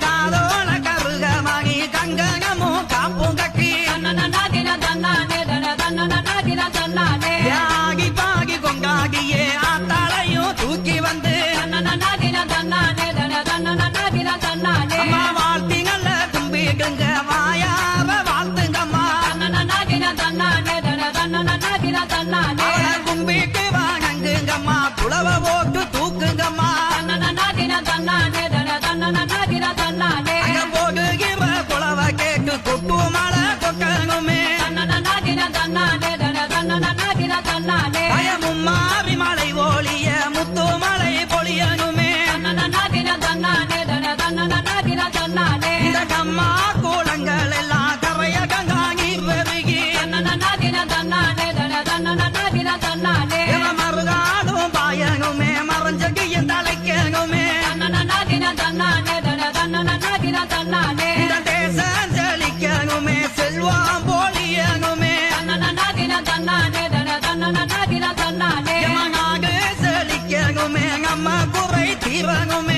காதோல கருகமாகி கங்கனமும் காப்பும் கட்டி யாகி பாகி கொண்டாடியே ஆத்தாளையும் தூக்கி வந்து அம்மா வாழ்த்திங்கள கும்பிடுங்க வாயார வாழ்த்துங்கம்மா கும்பிட்டு வாங்குங்கம்மா புலவ போட்டு தூக்குங்கம்மா போடுகிற புலவ கேட்டு கொட்டு மழை கொட்டணுமே பயமும் மாறி மலை ஒளிய முத்து மலை பொழியணுமே இந்த கம்மா கூலங்கள் எல்லாம் கரைய கங்காங்கி பெருகி மறுகாலும் பாயணுமே மறைஞ்சகிய தலைக்கணுமே இந்த தேசம் செழிக்கணுமே செல்வம் பொழியணுமே நாடு செழிக்கணுமே நம்ம குறை தீரணுமே